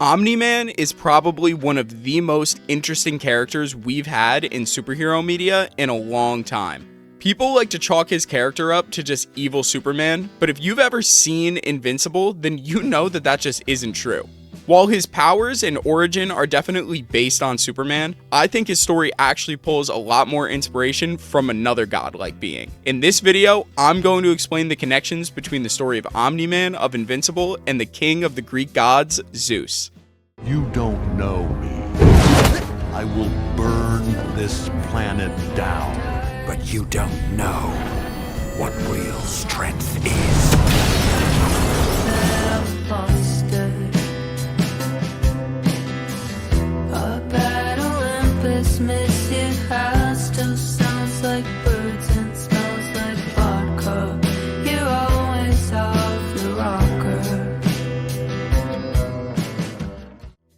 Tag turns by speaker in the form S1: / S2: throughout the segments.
S1: Omni-Man is probably one of the most interesting characters we've had in superhero media in a long time. People like to chalk his character up to just evil Superman, but if you've ever seen Invincible, then you know that that just isn't true. While his powers and origin are definitely based on Superman, I think his story actually pulls a lot more inspiration from another godlike being. In this video, I'm going to explain the connections between the story of Omni-Man of Invincible and the king of the Greek gods, Zeus.
S2: You don't know me. I will burn this planet down.
S3: But you don't know what real strength is.
S4: Up at Olympus, misty house still sounds like birds and smells like vodka. You're always off the rocker.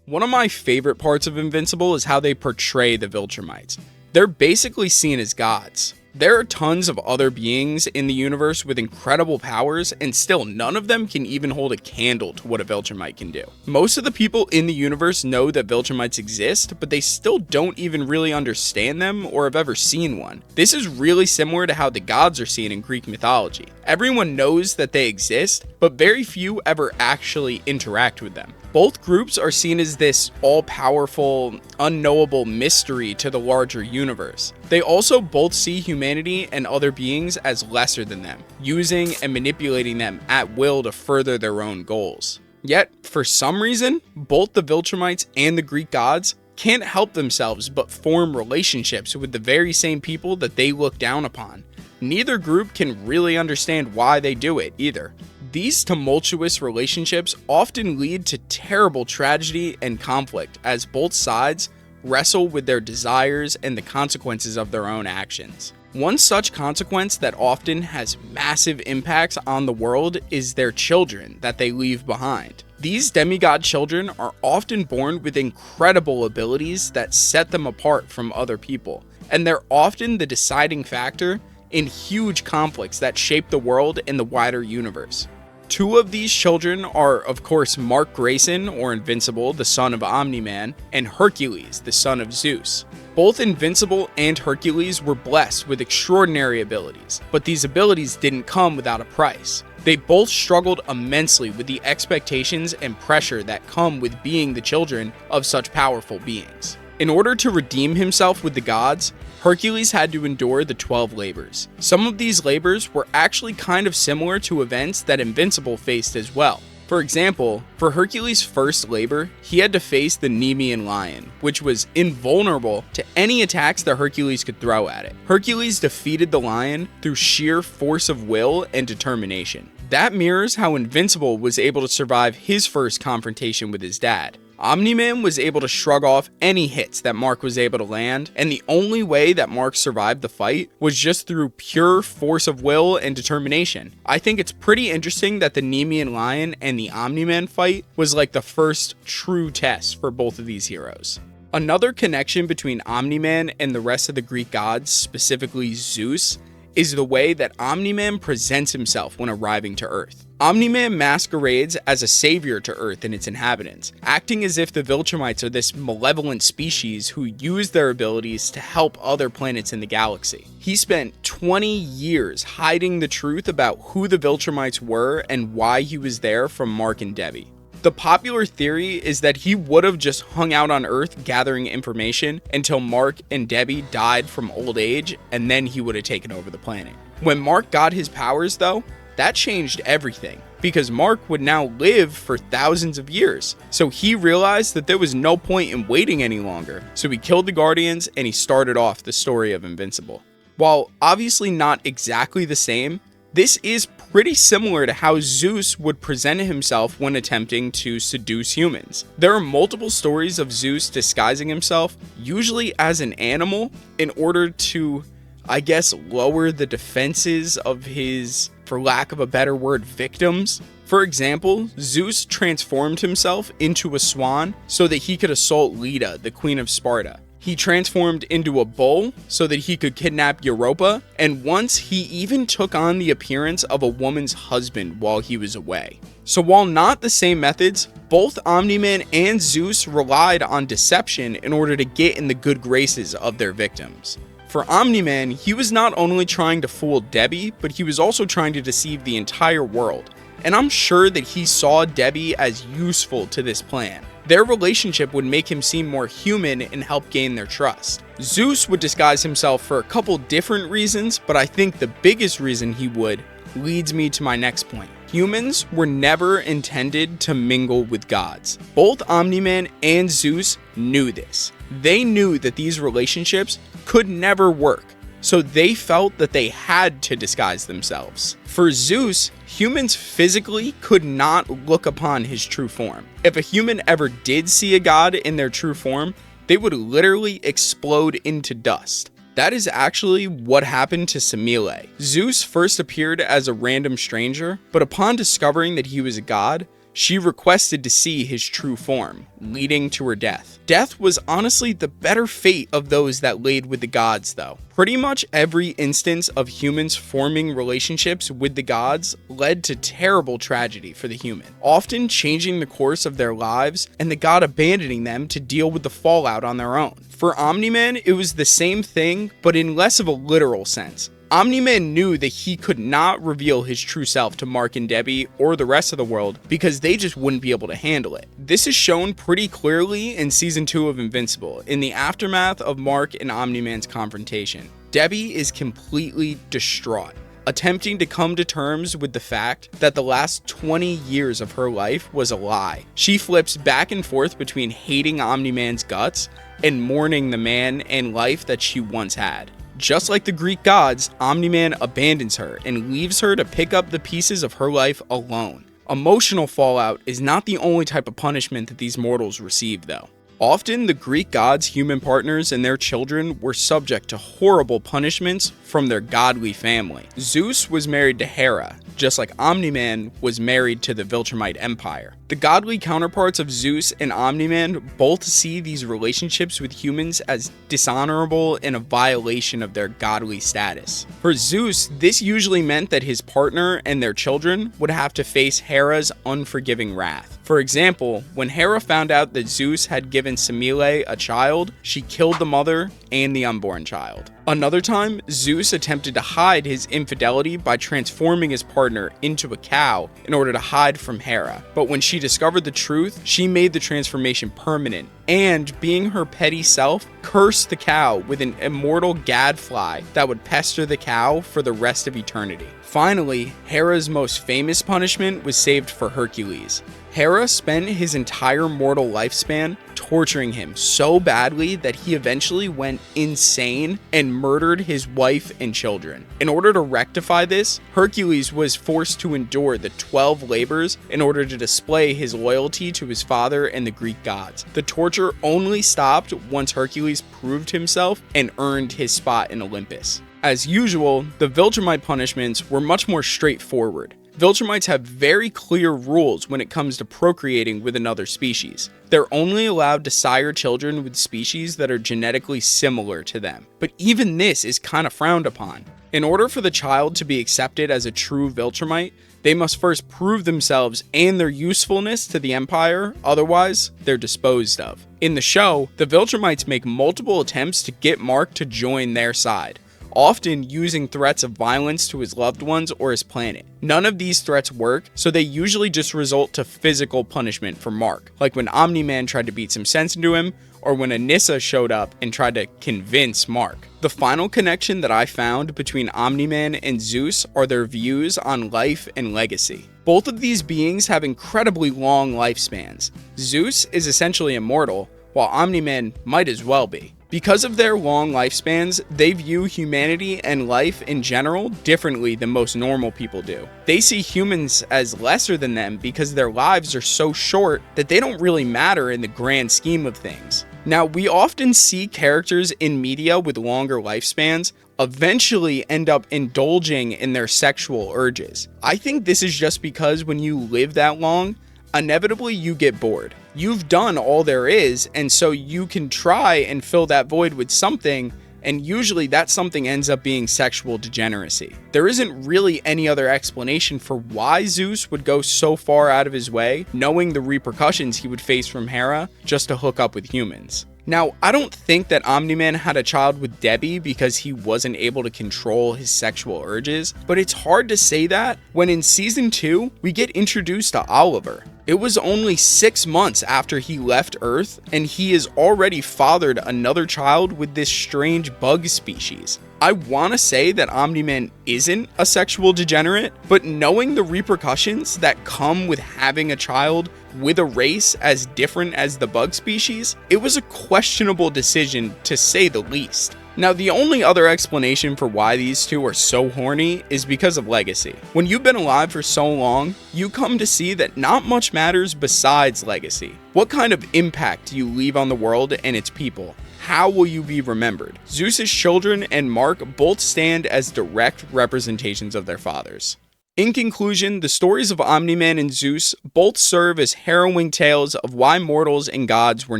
S1: One of my favorite parts of Invincible is how they portray the Viltrumites. They're basically seen as gods. There are tons of other beings in the universe with incredible powers, and still none of them can even hold a candle to what a Viltrumite can do. Most of the people in the universe know that Viltrumites exist, but they still don't even really understand them or have ever seen one. This is really similar to how the gods are seen in Greek mythology. Everyone knows that they exist, but very few ever actually interact with them. Both groups are seen as this all-powerful, unknowable mystery to the larger universe. They also both see humanity and other beings as lesser than them, using and manipulating them at will to further their own goals. Yet, for some reason, both the Viltrumites and the Greek gods can't help themselves but form relationships with the very same people that they look down upon. Neither group can really understand why they do it either. These tumultuous relationships often lead to terrible tragedy and conflict as both sides wrestle with their desires and the consequences of their own actions. One such consequence that often has massive impacts on the world is their children that they leave behind. These demigod children are often born with incredible abilities that set them apart from other people, and they're often the deciding factor in huge conflicts that shape the world and the wider universe. Two of these children are, of course, Mark Grayson, or Invincible, the son of Omni-Man, and Hercules, the son of Zeus. Both Invincible and Hercules were blessed with extraordinary abilities, but these abilities didn't come without a price. They both struggled immensely with the expectations and pressure that come with being the children of such powerful beings. In order to redeem himself with the gods, Hercules had to endure the 12 labors. Some of these labors were actually kind of similar to events that Invincible faced as well. For example, for Hercules' first labor, he had to face the Nemean lion, which was invulnerable to any attacks that Hercules could throw at it. Hercules defeated the lion through sheer force of will and determination. That mirrors how Invincible was able to survive his first confrontation with his dad. Omni-Man was able to shrug off any hits that Mark was able to land, and the only way that Mark survived the fight was just through pure force of will and determination. I think it's pretty interesting that the Nemean lion and the Omni-Man fight was like the first true test for both of these heroes. Another connection between Omni-Man and the rest of the Greek gods, specifically Zeus, is the way that Omni-Man presents himself when arriving to Earth. Omni-Man masquerades as a savior to Earth and its inhabitants, acting as if the Viltrumites are this malevolent species who use their abilities to help other planets in the galaxy. He spent 20 years hiding the truth about who the Viltrumites were and why he was there from Mark and Debbie. The popular theory is that he would have just hung out on Earth gathering information until Mark and Debbie died from old age, and then he would have taken over the planet. When Mark got his powers though, that changed everything, because Mark would now live for thousands of years. So he realized that there was no point in waiting any longer. So he killed the Guardians and he started off the story of Invincible. While obviously not exactly the same, this is pretty similar to how Zeus would present himself when attempting to seduce humans. There are multiple stories of Zeus disguising himself, usually as an animal, in order to, I guess, lower the defenses of his, for lack of a better word, victims. For example, Zeus transformed himself into a swan so that he could assault Leda, the queen of Sparta. He transformed into a bull so that he could kidnap Europa, and once he even took on the appearance of a woman's husband while he was away. So while not the same methods, both Omni-Man and Zeus relied on deception in order to get in the good graces of their victims. For Omni-Man, he was not only trying to fool Debbie, but he was also trying to deceive the entire world. And I'm sure that he saw Debbie as useful to this plan. Their relationship would make him seem more human and help gain their trust. Zeus would disguise himself for a couple different reasons, but I think the biggest reason he would leads me to my next point. Humans were never intended to mingle with gods. Both Omni-Man and Zeus knew this. They knew that these relationships could never work, so they felt that they had to disguise themselves. For Zeus, humans physically could not look upon his true form. If a human ever did see a god in their true form, they would literally explode into dust. That is actually what happened to Semele. Zeus first appeared as a random stranger, but upon discovering that he was a god, she requested to see his true form, leading to her death. Death was honestly the better fate of those that laid with the gods though. Pretty much every instance of humans forming relationships with the gods led to terrible tragedy for the human, often changing the course of their lives and the god abandoning them to deal with the fallout on their own. For Omni-Man, it was the same thing, but in less of a literal sense. Omni-Man knew that he could not reveal his true self to Mark and Debbie or the rest of the world because they just wouldn't be able to handle it. This is shown pretty clearly in season 2 of Invincible, in the aftermath of Mark and Omni-Man's confrontation. Debbie is completely distraught, attempting to come to terms with the fact that the last 20 years of her life was a lie. She flips back and forth between hating Omni-Man's guts and mourning the man and life that she once had. Just like the Greek gods, Omni-Man abandons her and leaves her to pick up the pieces of her life alone. Emotional fallout is not the only type of punishment that these mortals receive though. Often, the Greek gods' human partners and their children were subject to horrible punishments from their godly family. Zeus was married to Hera, just like Omni-Man was married to the Viltrumite Empire. The godly counterparts of Zeus and Omni-Man both see these relationships with humans as dishonorable and a violation of their godly status. For Zeus, this usually meant that his partner and their children would have to face Hera's unforgiving wrath. For example, when Hera found out that Zeus had given Semele a child, she killed the mother and the unborn child. Another time, Zeus attempted to hide his infidelity by transforming his partner into a cow in order to hide from Hera. But when she discovered the truth, she made the transformation permanent, and being her petty self, cursed the cow with an immortal gadfly that would pester the cow for the rest of eternity. Finally, Hera's most famous punishment was saved for Hercules. Hera spent his entire mortal lifespan torturing him so badly that he eventually went insane and murdered his wife and children. In order to rectify this, Hercules was forced to endure the 12 labors in order to display his loyalty to his father and the Greek gods. The torture only stopped once Hercules proved himself and earned his spot in Olympus. As usual, the Viltrumite punishments were much more straightforward. Viltrumites have very clear rules when it comes to procreating with another species. They're only allowed to sire children with species that are genetically similar to them. But even this is kind of frowned upon. In order for the child to be accepted as a true Viltrumite, they must first prove themselves and their usefulness to the Empire, otherwise they're disposed of. In the show, the Viltrumites make multiple attempts to get Mark to join their side, often using threats of violence to his loved ones or his planet. None of these threats work, so they usually just result to physical punishment for Mark, like when Omni-Man tried to beat some sense into him, or when Anissa showed up and tried to convince Mark. The final connection that I found between Omni-Man and Zeus are their views on life and legacy. Both of these beings have incredibly long lifespans. Zeus is essentially immortal, while Omni-Man might as well be. Because of their long lifespans, they view humanity and life in general differently than most normal people do. They see humans as lesser than them because their lives are so short that they don't really matter in the grand scheme of things. Now, we often see characters in media with longer lifespans eventually end up indulging in their sexual urges. I think this is just because when you live that long, inevitably you get bored. You've done all there is, and so you can try and fill that void with something, and usually that something ends up being sexual degeneracy. There isn't really any other explanation for why Zeus would go so far out of his way, knowing the repercussions he would face from Hera, just to hook up with humans. Now, I don't think that Omni-Man had a child with Debbie because he wasn't able to control his sexual urges, but it's hard to say that when in season 2, we get introduced to Oliver. It was only 6 months after he left Earth, and he has already fathered another child with this strange bug species. I want to say that Omni-Man isn't a sexual degenerate, but knowing the repercussions that come with having a child with a race as different as the bug species, it was a questionable decision to say the least. Now, the only other explanation for why these two are so horny is because of legacy. When you've been alive for so long, you come to see that not much matters besides legacy. What kind of impact do you leave on the world and its people? How will you be remembered? Zeus's children and Mark both stand as direct representations of their fathers. In conclusion, the stories of Omni-Man and Zeus both serve as harrowing tales of why mortals and gods were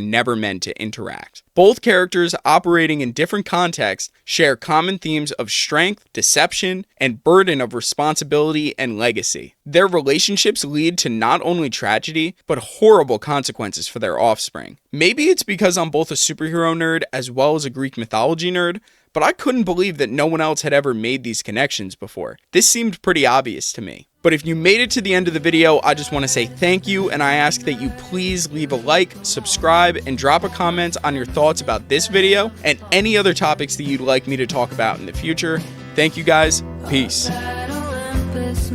S1: never meant to interact. Both characters, operating in different contexts, share common themes of strength, deception, and burden of responsibility and legacy. Their relationships lead to not only tragedy, but horrible consequences for their offspring. Maybe it's because I'm both a superhero nerd as well as a Greek mythology nerd, but I couldn't believe that no one else had ever made these connections before. This seemed pretty obvious to me. But if you made it to the end of the video, I just want to say thank you, and I ask that you please leave a like, subscribe, and drop a comment on your thoughts about this video and any other topics that you'd like me to talk about in the future. Thank you guys. Peace.
S4: At Olympus,